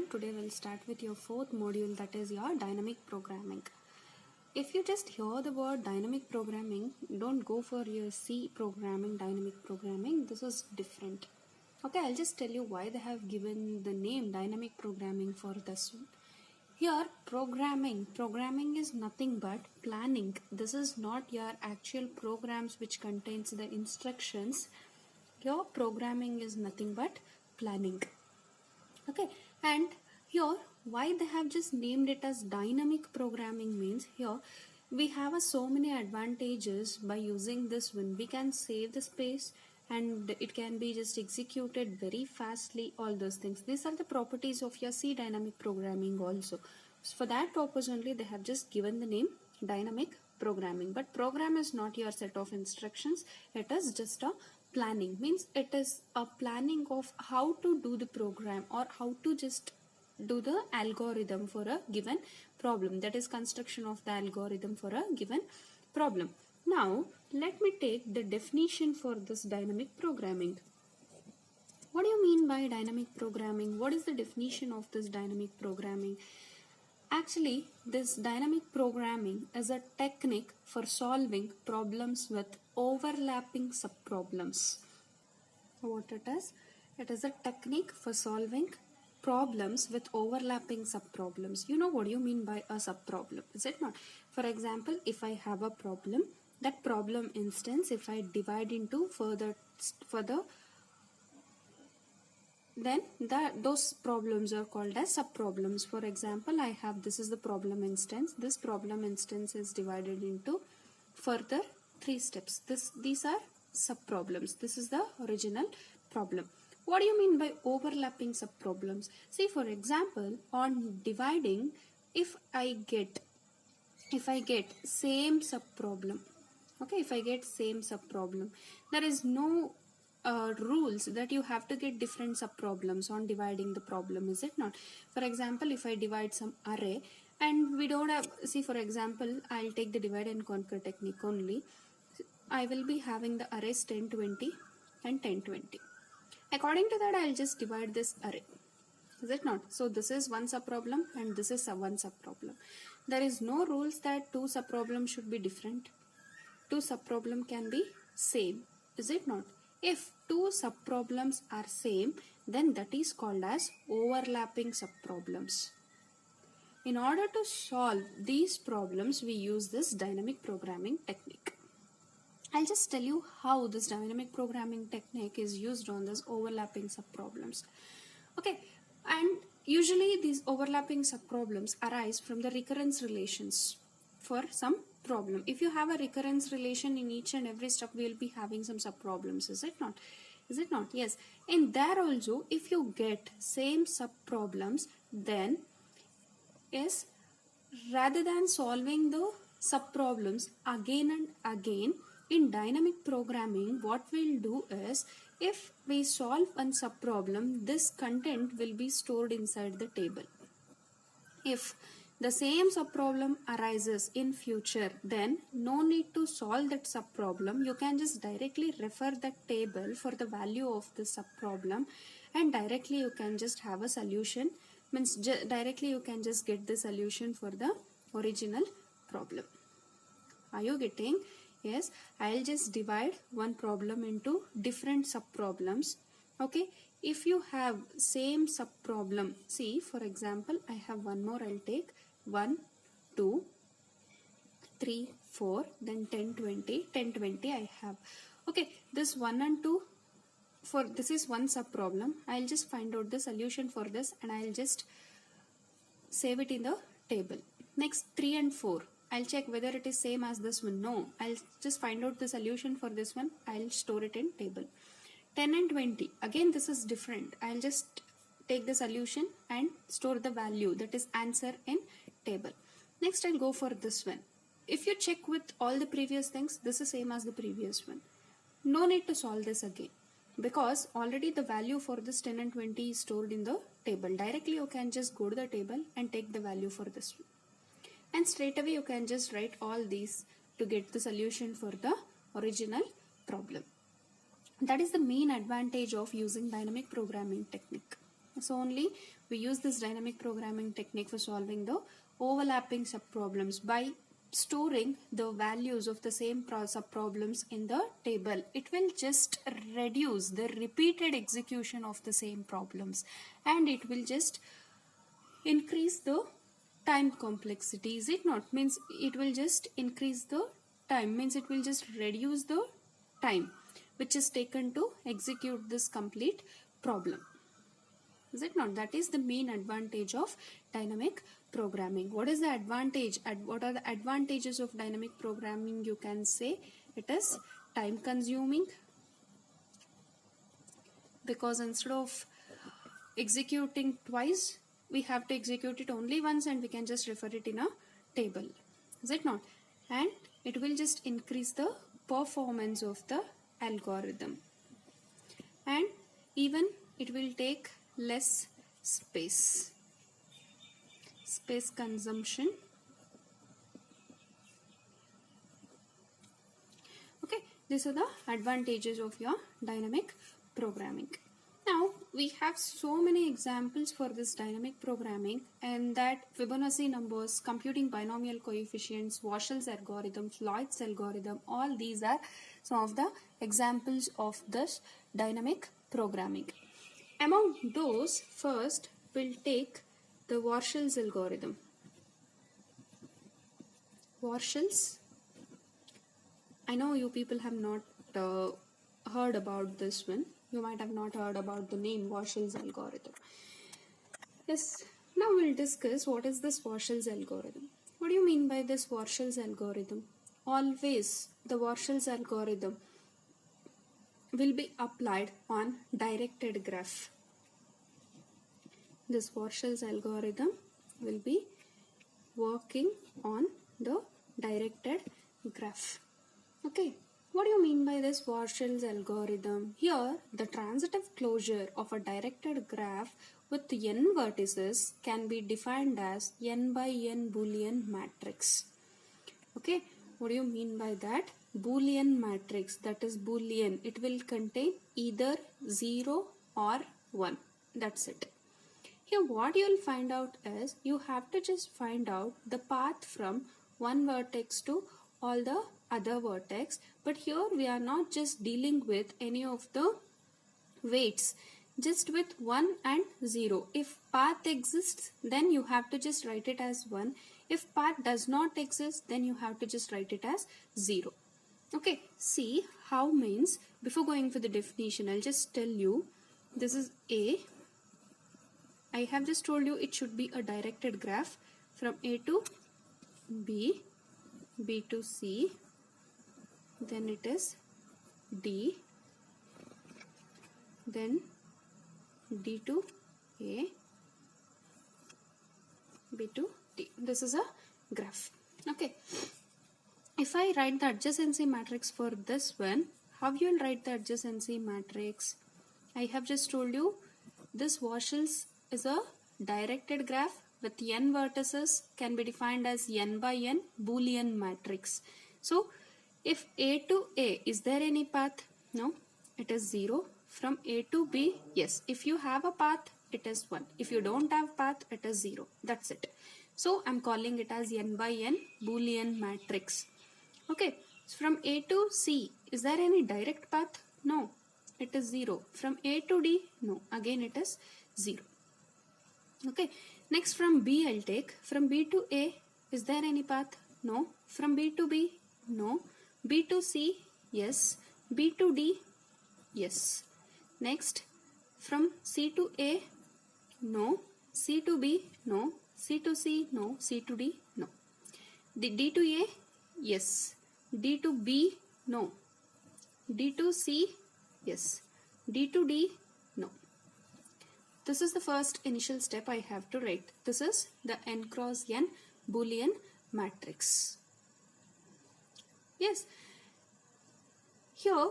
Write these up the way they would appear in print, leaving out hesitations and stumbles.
everyone. Today we'll start with your fourth module, that is your dynamic programming. If you just hear the word dynamic programming, don't go for your C programming, dynamic programming. This is different. Okay, I'll just tell you why they have given the name dynamic programming for this one. Here, programming is nothing but planning. This is not your actual programs which contains the instructions. Your programming is nothing but planning. Okay, and here why they have just named it as dynamic programming means here we have so many advantages by using this one. We can save the space and it can be just executed very fastly, all those things. These are the properties of your C dynamic programming also. So for that purpose only they have just given the name dynamic programming. But program is not your set of instructions, it is just a planning, means it is a planning of how to do the program or how to just do the algorithm for a given problem, that is construction of the algorithm for a given problem. Now let me take the definition for this dynamic programming. What do you mean by dynamic programming? What is the definition of this dynamic programming? Actually, this dynamic programming is a technique for solving problems with overlapping subproblems. What it is? It is a technique for solving problems with overlapping subproblems. You know what you mean by a subproblem, is it not? For example, if I have a problem, that problem instance, if I divide into further then those problems are called as subproblems. For example, I have, this is the problem instance. This problem instance is divided into further 3 steps. These are subproblems. This is the original problem. What do you mean by overlapping subproblems? See, for example, on dividing, if I get same subproblem, okay, if I get same subproblem, there is no rules that you have to get different subproblems on dividing the problem, is it not? For example, if I divide some array and we don't have, see, for example, I'll take the divide and conquer technique only. I will be having the arrays 10, 20 and 10, 20. According to that, I'll just divide this array, is it not? So this is one subproblem and this is one subproblem. There is no rules that 2 subproblems should be different. 2 subproblem can be same, is it not? If 2 subproblems are same, then that is called as overlapping subproblems. In order to solve these problems, we use this dynamic programming technique. I'll just tell you how this dynamic programming technique is used on this overlapping subproblems. Okay, and usually these overlapping subproblems arise from the recurrence relations for some problem. If you have a recurrence relation in each and every step, we will be having some subproblems, is it not? Is it not? Yes. In there also, if you get same subproblems, then yes, rather than solving the subproblems again and again, in dynamic programming, what we'll do is, if we solve one subproblem, this content will be stored inside the table. If the same subproblem arises in future, then no need to solve that subproblem. You can just directly refer that table for the value of the subproblem and directly you can just have a solution. Means directly you can just get the solution for the original problem. Are you getting? Yes, I'll just divide one problem into different subproblems. Okay, if you have same subproblem, see, for example, I have one more. I'll take 1, 2, 3, 4, then 10, 20, 10, 20 I have. Okay, this 1 and 2, for this is one subproblem. I'll just find out the solution for this and I'll just save it in the table. Next, 3 and 4. I'll check whether it is same as this one. No, I'll just find out the solution for this one. I'll store it in table. 10 and 20. Again, this is different. I'll just take the solution and store the value, that is answer, in table. Next, I'll go for this one. If you check with all the previous things, this is same as the previous one. No need to solve this again because already the value for this 10 and 20 is stored in the table. Directly you can just go to the table and take the value for this one. And straight away you can just write all these to get the solution for the original problem. That is the main advantage of using dynamic programming technique. So only we use this dynamic programming technique for solving the overlapping subproblems by storing the values of the same subproblems in the table. It will just reduce the repeated execution of the same problems, and it will just increase the time complexity, is it not? Means it will just increase the time, means it will just reduce the time which is taken to execute this complete problem, is it not? That is the main advantage of dynamic programming. What is the advantage? What are the advantages of dynamic programming? You can say it is time consuming, because instead of executing twice, we have to execute it only once, and we can just refer it in a table, is it not? And it will just increase the performance of the algorithm, and even it will take less space consumption. Okay, these are the advantages of your dynamic programming. Now we have so many examples for this dynamic programming, and that Fibonacci numbers, computing binomial coefficients, Warshall's algorithm, Floyd's algorithm, all these are some of the examples of this dynamic programming. Among those, first we'll take the Warshall's algorithm. Warshall's, I know you people have not heard about this one. You might have not heard about the name Warshall's algorithm. Yes, now we'll discuss what is this Warshall's algorithm. What do you mean by this Warshall's algorithm? Always the Warshall's algorithm will be applied on directed graph. This Warshall's algorithm will be working on the directed graph. Okay. What do you mean by this Warshall's algorithm? Here, the transitive closure of a directed graph with n vertices can be defined as n by n Boolean matrix. Okay, what do you mean by that? Boolean matrix, that is Boolean. It will contain either 0 or 1. That's it. Here, what you'll find out is you have to just find out the path from one vertex to all the other vertex, but here we are not just dealing with any of the weights, just with 1 and 0. If path exists, then you have to just write it as 1. If path does not exist, then you have to just write it as 0. Okay, see how means, before going for the definition, I'll just tell you, this is A. I have just told you it should be a directed graph from A to B, B to C, then it is D, then D to A, B to D. This is a graph. Okay. If I write the adjacency matrix for this one, how you will write the adjacency matrix? I have just told you this Warshall's is a directed graph with n vertices, can be defined as n by n Boolean matrix. So, if A to A, is there any path? No, it is 0. From A to B, yes. If you have a path, it is 1. If you don't have path, it is 0. That's it. So, I'm calling it as n by n Boolean matrix. Okay. So from A to C, is there any direct path? No, it is 0. From A to D, no, again it is 0. Okay. Next from B I'll take. From B to A, is there any path? No. From B to B, no. B to C, yes. B to D, yes. Next, from C to A, no. C to B, no. C to C, no. C to D, no. D to A, yes. D to B, no. D to C, yes. D to D, no. This is the first initial step I have to write. This is the n cross n Boolean matrix. Yes. Here,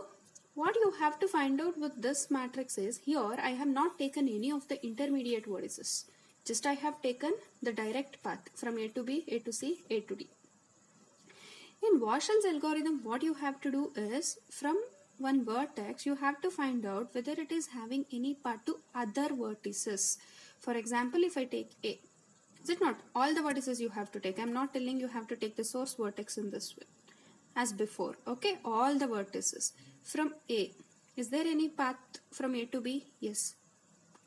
what you have to find out with this matrix is, here I have not taken any of the intermediate vertices. Just I have taken the direct path from A to B, A to C, A to D. In Warshall's algorithm, what you have to do is, from one vertex, you have to find out whether it is having any path to other vertices. For example, if I take A, is it not? All the vertices you have to take. I'm not telling you have to take the source vertex in this way as before. Okay, all the vertices from A. Is there any path from A to B? Yes.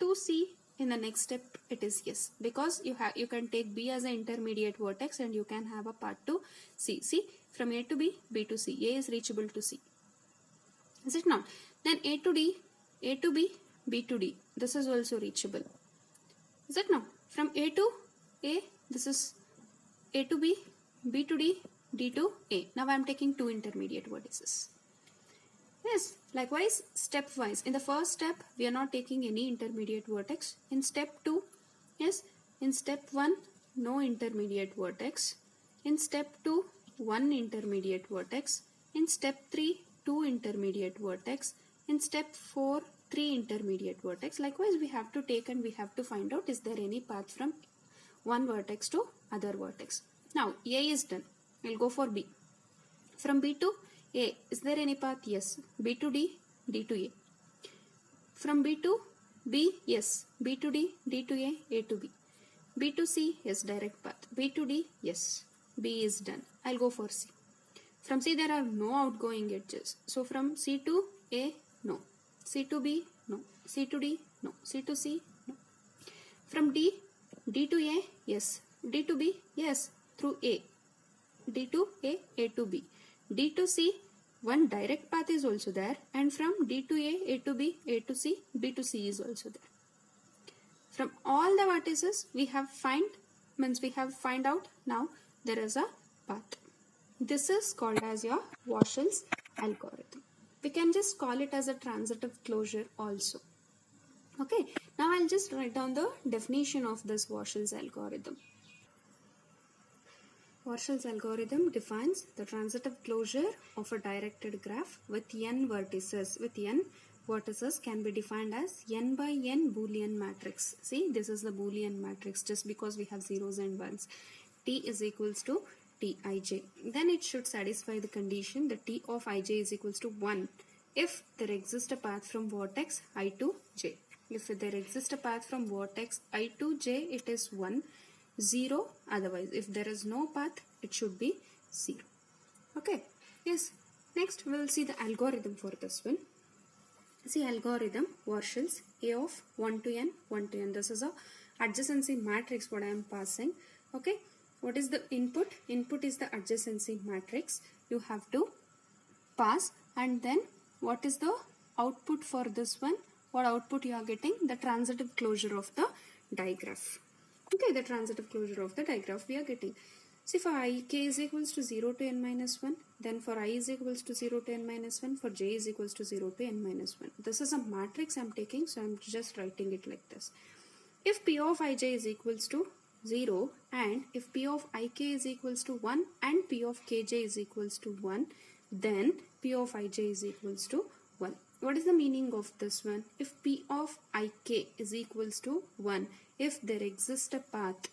To C, in the next step it is yes, because you can take B as an intermediate vertex and you can have a path to C. See, from A to B, B to C. A is reachable to C. Is it not? Then A to D, A to B, B to D. This is also reachable. Is it not? From A to A, this is A to B, B to D, D to A. Now I am taking two intermediate vertices. Yes, likewise, stepwise. In the first step, we are not taking any intermediate vertex. In step 2, yes, in step 1, no intermediate vertex. In step 2, one intermediate vertex. In step 3, two intermediate vertex. In step 4, three intermediate vertex. Likewise, we have to take and we have to find out is there any path from one vertex to other vertex. Now, A is done. We'll go for B. From B to A, is there any path? Yes. B to D, D to A. From B to B, yes. B to D, D to A, A to B. B to C, yes, direct path. B to D, yes. B is done. I'll go for C. From C, there are no outgoing edges. So from C to A, no. C to B, no. C to D, no. C to C, no. From D, D to A, yes. D to B, yes. Through A. D to A, A to B. D to C, one direct path is also there, and from D to A to B, A to C, B to C is also there. From all the vertices we have find out now there is a path. This is called as your Warshall's algorithm. We can just call it as a transitive closure also. Okay, now I'll just write down the definition of this Warshall's algorithm. Warshall's algorithm defines the transitive closure of a directed graph with n vertices. With n vertices can be defined as n by n Boolean matrix. See, this is the Boolean matrix just because we have zeros and ones. T is equals to Tij. Then it should satisfy the condition that T of Ij is equals to 1 if there exists a path from vertex I to j. If there exists a path from vertex I to j, it is 1. 0, otherwise if there is no path it should be 0. Okay, yes. Next we will see the algorithm for this one. See, algorithm Warshall's A of 1 to n, 1 to n. This is a adjacency matrix what I am passing. Okay, what is the input? Input is the adjacency matrix you have to pass, and then what is the output for this one? What output you are getting? The transitive closure of the digraph. Okay, the transitive closure of the digraph we are getting. See, for I, k is equals to 0 to n minus 1. Then for I is equals to 0 to n minus 1. For j is equals to 0 to n minus 1. This is a matrix I am taking, so I am just writing it like this. If p of ij is equals to 0 and if p of ik is equals to 1 and p of kj is equals to 1, then p of ij is equals to 1. What is the meaning of this one? If p of ik is equals to 1, if there exists a path,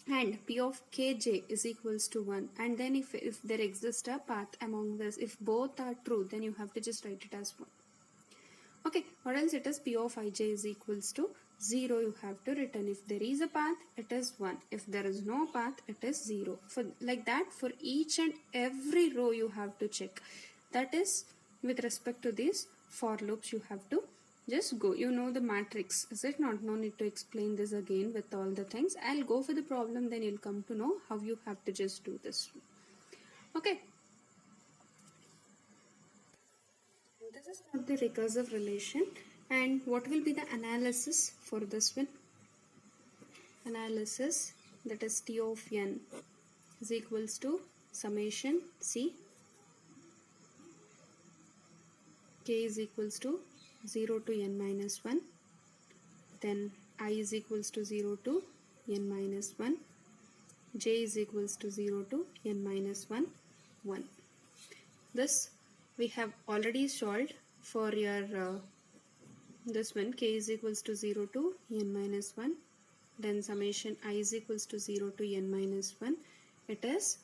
and p of kj is equals to 1, and then if there exists a path among this, if both are true, then you have to just write it as 1. Okay, what else it is? P of ij is equals to 0, you have to return. If there is a path, it is 1. If there is no path, it is 0. For like that, for each and every row you have to check. That is with respect to these for loops you have to just go. You know the matrix, is it not? No need to explain this again with all the things. I'll go for the problem, then you'll come to know how you have to just do this. Okay. This is not the recursive relation. And what will be the analysis for this one? Analysis, that is T of n is equals to summation C k is equals to 0 to n minus 1, then I is equals to 0 to n minus 1, j is equals to 0 to n minus 1, 1. This we have already solved for your this one. K is equals to 0 to n minus 1, then summation I is equals to 0 to n minus 1. It is,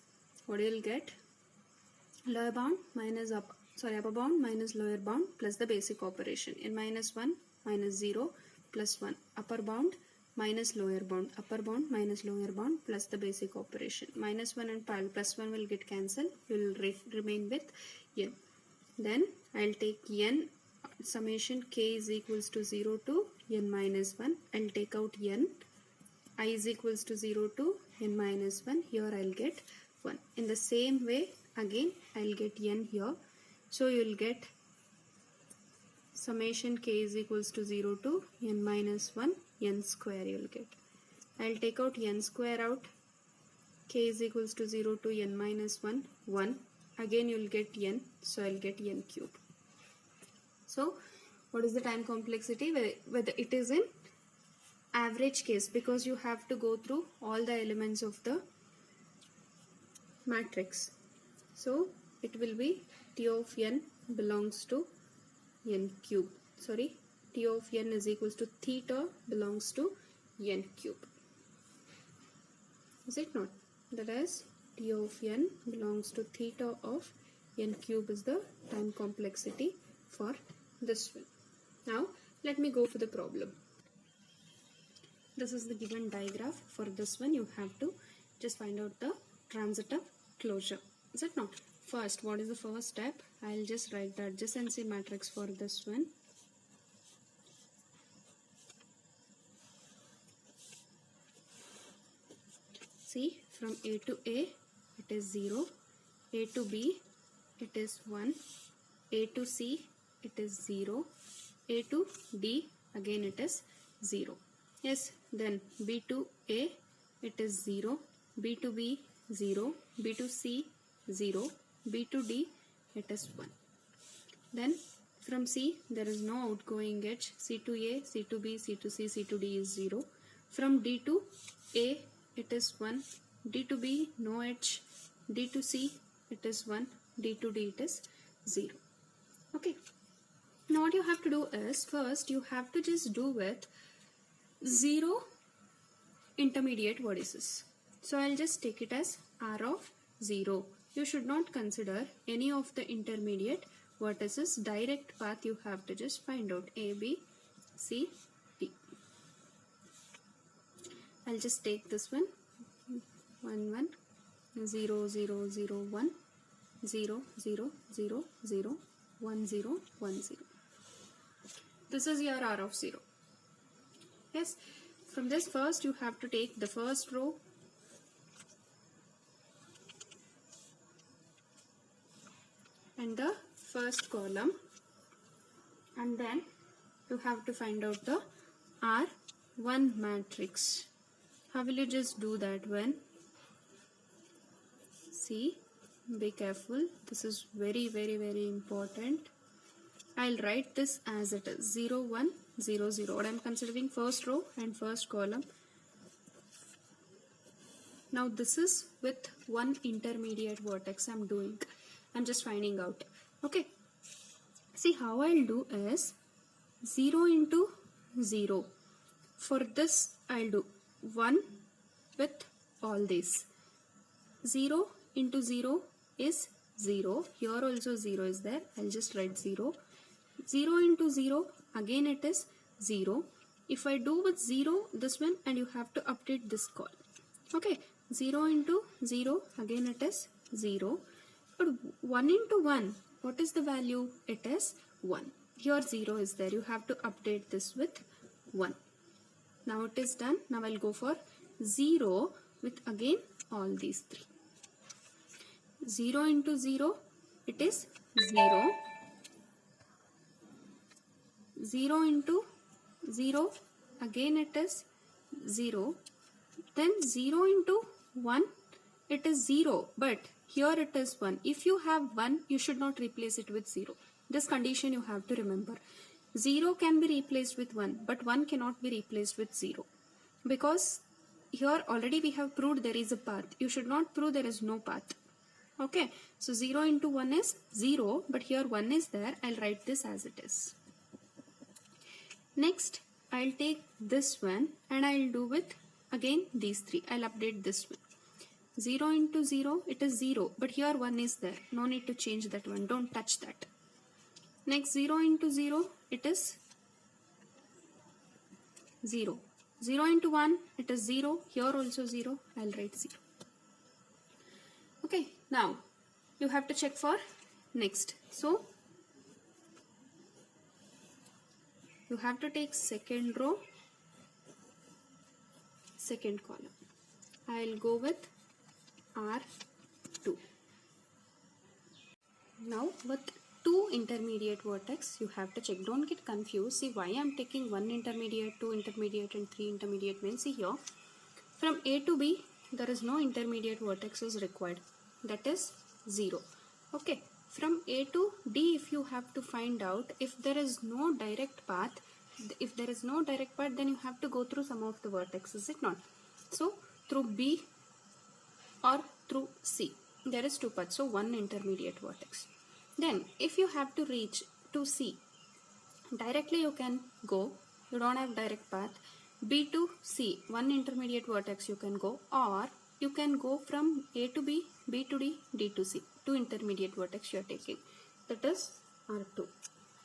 what you will get? Lower bound minus upper bound minus lower bound plus the basic operation. N minus 1 minus 0 plus 1. Upper bound minus lower bound, upper bound minus lower bound plus the basic operation. Minus 1 and plus 1 will get cancelled. You will remain with n. Then I'll take n, summation k is equals to 0 to n minus 1. I'll take out n, I is equals to 0 to n minus 1. Here I'll get 1. In the same way, again I'll get n here. So you will get summation k is equals to 0 to n minus 1, n square you will get. I'll take out n square out. K is equals to 0 to n minus 1, 1. Again you will get n, so I'll get n cube. So what is the time complexity? Whether it is in average case, because you have to go through all the elements of the matrix. So it will be T of n belongs to n cube. Sorry, T of n is equals to theta belongs to n cube. Is it not? That is T of n belongs to theta of n cube is the time complexity for this one. Now let me go for the problem. This is the given diagram. For this one you have to just find out the transitive closure. Is it not? First, what is the first step? I'll just write the adjacency matrix for this one. See, from A to A it is 0, A to B it is 1, A to C it is 0, A to D again it is 0. Yes, then B to A it is 0, B to B 0, B to C 0, B to D it is 1. Then from C there is no outgoing edge. C to A, C to B, C to C, C to D is 0. From D to A it is 1, D to B no edge, D to C it is 1, D to D it is 0. Okay. Now what you have to do is, first you have to just do with 0 intermediate vertices. So I'll just take it as R of 0. You should not consider any of the intermediate vertices. Direct path you have to just find out A, B, C, D. I'll just take this one 1, 1, 0, 0, 0, 1, 0, 0, 0, 0, 1, 0, 1, 0. This is your R of 0. Yes, from this first you have to take the first row and the first column, and then you have to find out the R1 matrix. How will you just do that one? See, be careful. This is very, very, very important. I'll write this as it is 0, 1, 0, 0. What I'm considering first row and first column. Now this is with one intermediate vertex I'm doing. I'm just finding out. Okay. See, how I'll do is 0 into 0. For this I'll do 1 with all these. 0 into 0 is 0. Here also 0 is there. I'll just write 0. 0 into 0, again it is 0. If I do with 0 this one, and you have to update this call. Okay, 0 into 0, again it is 0. But 1 into 1, what is the value? It is 1. Here 0 is there. You have to update this with 1. Now it is done. Now I'll go for 0 with again all these three. 0 into 0, it is 0. 0 into 0, again it is 0. Then 0 into 1, it is 0, but here it is 1. If you have 1, you should not replace it with 0. This condition you have to remember. 0 can be replaced with 1, but 1 cannot be replaced with 0. Because here already we have proved there is a path. You should not prove there is no path. Okay, so 0 into 1 is 0, but here 1 is there. I'll write this as it is. Next, I'll take this one and I'll do with again these three. I'll update this one. 0 into 0, it is 0, but here 1 is there. No need to change that one. Don't touch that. Next, 0 into 0, it is 0. 0 into 1, it is 0. Here also 0. I'll write 0. Okay, now you have to check for next. So you have to take second row, second column. I'll go with R2. Now with 2 intermediate vertex, you have to check. Don't get confused. See why I'm taking 1 intermediate, 2 intermediate and 3 intermediate means, see here, from A to B, there is no intermediate vertex is required. That is 0. Okay. From A to D, if you have to find out if there is no direct path, then you have to go through some of the vertex, is it not? So through B or through C, there is 2 paths, so 1 intermediate vertex. Then if you have to reach to C, directly you can go, you don't have direct path. B to C, 1 intermediate vertex you can go, or you can go from A to B, B to D, D to C, 2 intermediate vertex you are taking. That is R2.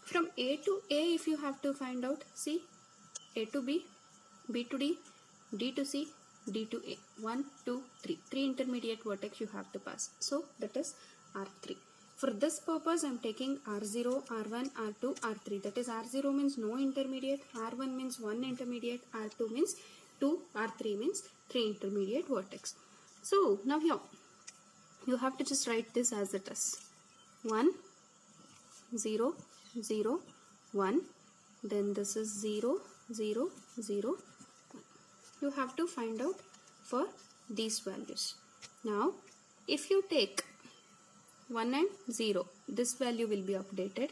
From A to A, if you have to find out, see, A to B, B to D, D to C, D to A. 1, 2, 3. 3 intermediate vertex you have to pass. So that is R3. For this purpose, I am taking R0, R1, R2, R3. That is R0 means no intermediate, R1 means 1 intermediate, R2 means 2, R3 means 3 intermediate vertex. So now here, you have to just write this as it is. 1, 0, 0, 1. Then this is 0, 0, 0, 1. You have to find out for these values. Now, if you take 1 and 0, this value will be updated.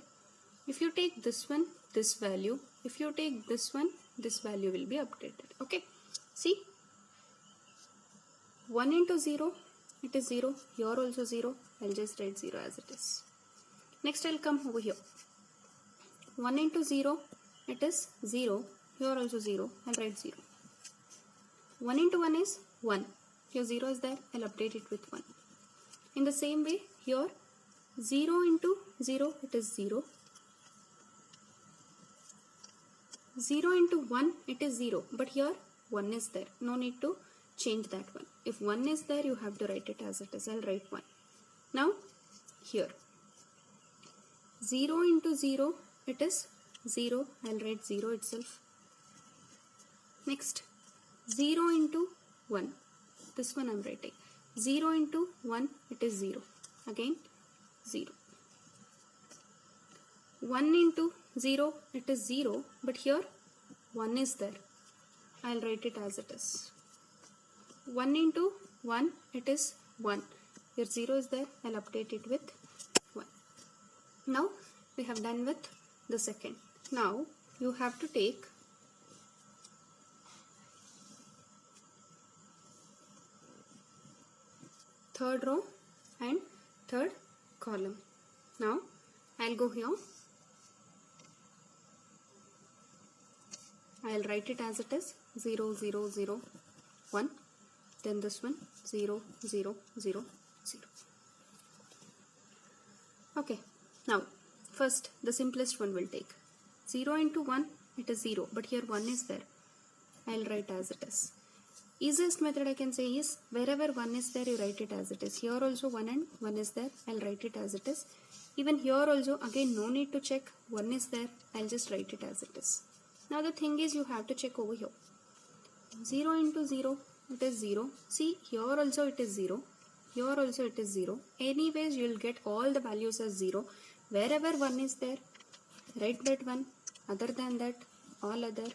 If you take this one, this value. If you take this one, this value will be updated. Okay. See, 1 into 0, it is 0. Here also 0. I'll just write 0 as it is. Next, I'll come over here. 1 into 0, it is 0. Here also 0. I'll write 0. 1 into 1 is 1. Here 0 is there. I'll update it with 1. In the same way, here 0 into 0, it is 0. 0 into 1, it is 0. But here 1 is there. No need to change that one. If 1 is there, you have to write it as it is. I'll write 1. Now, here 0 into 0, it is 0. I'll write 0 itself. Next, 0 into 1. This one I'm writing. 0 into 1, it is 0. Again, 0. 1 into 0, it is 0. But here, 1 is there. I'll write it as it is. 1 into 1, it is 1. Here 0 is there. I'll update it with 1. Now, we have done with the second. Now, you have to take third row and third column. Now, I'll go here. I'll write it as it is. 0, 0, 0, 1. Then this one 0, 0, 0, 0. Okay. Now, first the simplest one will take. 0 into 1, it is 0. But here 1 is there. I'll write as it is. Easiest method I can say is, wherever 1 is there, you write it as it is. Here also 1 and 1 is there. I'll write it as it is. Even here also, again, no need to check. 1 is there. I'll just write it as it is. Now the thing is, you have to check over here. 0 into 0, it is 0. See, here also it is 0. Here also it is 0. Anyways, you will get all the values as 0. Wherever 1 is there, write that 1. Other than that, all other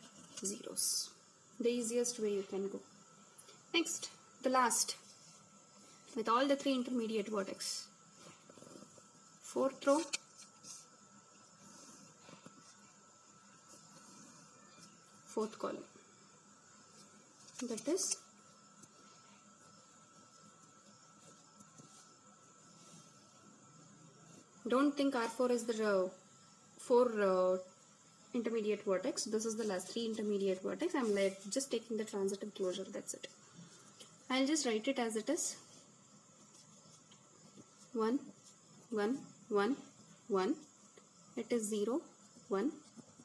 zeros. The easiest way you can go. Next, the last, with all the 3 intermediate vertex. Fourth row, fourth column. That is don't think R4 is the 4 intermediate vertex. This is the last 3 intermediate vertex. I'm like just taking the transitive closure. That's it. I'll just write it as it is. 1, 1, 1, 1. It is 0, 1,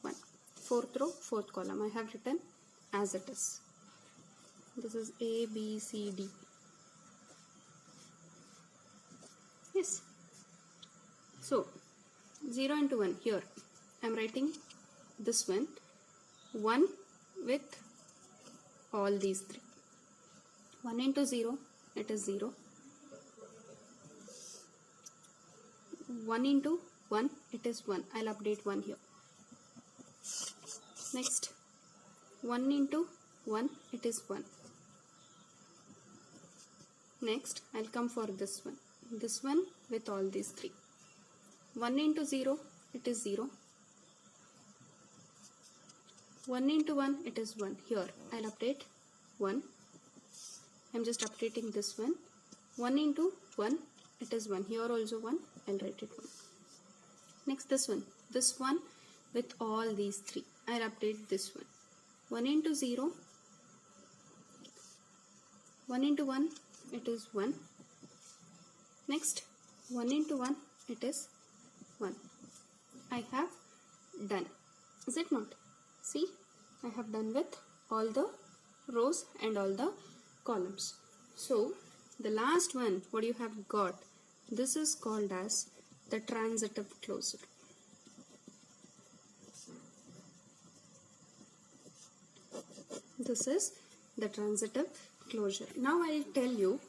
1. Fourth row, fourth column. I have written as it is. This is A, B, C, D. Yes. So 0 into 1, here I am writing this one, 1 with all these 3. 1 into 0, it is 0. 1 into 1, it is 1. I'll update 1 here. Next, 1 into 1, it is 1. Next, I'll come for this one. This one with all these 3. 1 into 0, it is 0. 1 into 1, it is 1. Here, I'll update 1. I'm just updating this one. 1 into 1, it is 1. Here also 1. I'll write it 1. Next, this one. This one with all these 3. I'll update this one. 1 into 0. 1 into 1, it is 1. Next, 1 into 1, it is 1. I have done. Is it not? See, I have done with all the rows and all the columns. So, the last one, what you have got, this is called as the transitive closure. This is the transitive closure. Now I will tell you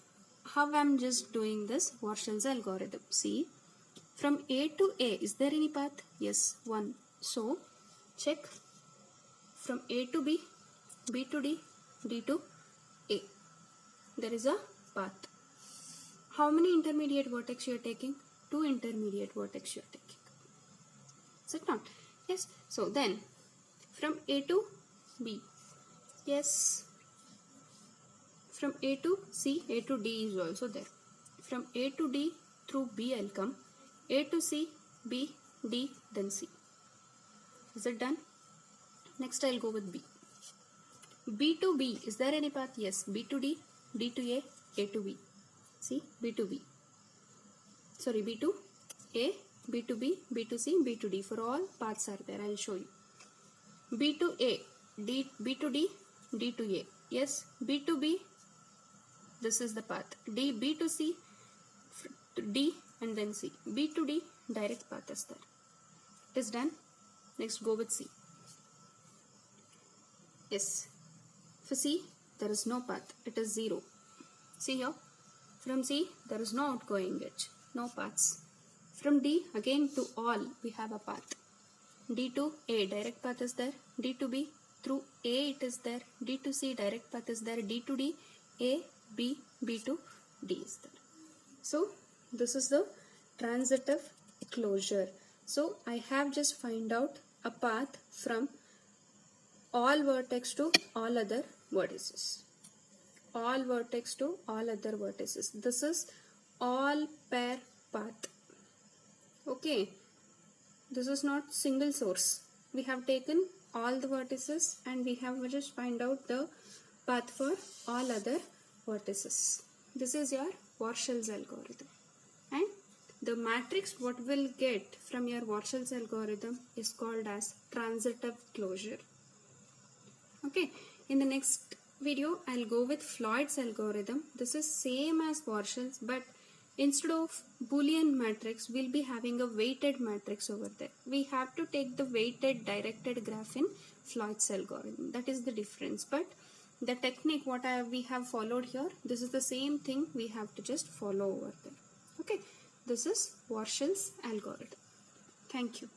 how I am just doing this Warshall's algorithm. See, from A to A, is there any path? Yes, 1. So, check from A to B, B to D, D to A. There is a path. How many intermediate vertex you are taking? 2 intermediate vertex you are taking. Is it not? Yes. So then, from A to B. Yes. From A to C, A to D is also there. From A to D through B I'll come. A to C, B, D, then C. Is it done? Next I'll go with B. B to B, is there any path? Yes. B to D, D to A, A to B. See, B to B. Sorry, B to A, B to B, B to C, B to D. For all paths are there. I'll show you. B to A, D, B to D, D to A. Yes, B to B. This is the path. D, B to C, D and then C. B to D, direct path is there. It is done. Next go with C. Yes. For C, there is no path. It is 0. See here. From C, there is no outgoing edge. No paths. From D, again to all, we have a path. D to A, direct path is there. D to B, through A it is there. D to C, direct path is there. D to D, A, B, B to D is there. So, this is the transitive closure. So, I have just find out a path from all vertex to all other vertices. All vertex to all other vertices. This is all pair path. Okay. This is not single source. We have taken all the vertices and we have just find out the path for all other vertices. This is your Warshall's algorithm. And the matrix what we'll get from your Warshall's algorithm is called as transitive closure. Okay. In the next video, I'll go with Floyd's algorithm. This is same as Warshall's, but instead of Boolean matrix, we'll be having a weighted matrix over there. We have to take the weighted directed graph in Floyd's algorithm. That is the difference. But the technique what we have followed here, this is the same thing we have to just follow over there. Okay. This is Warshall's algorithm. Thank you.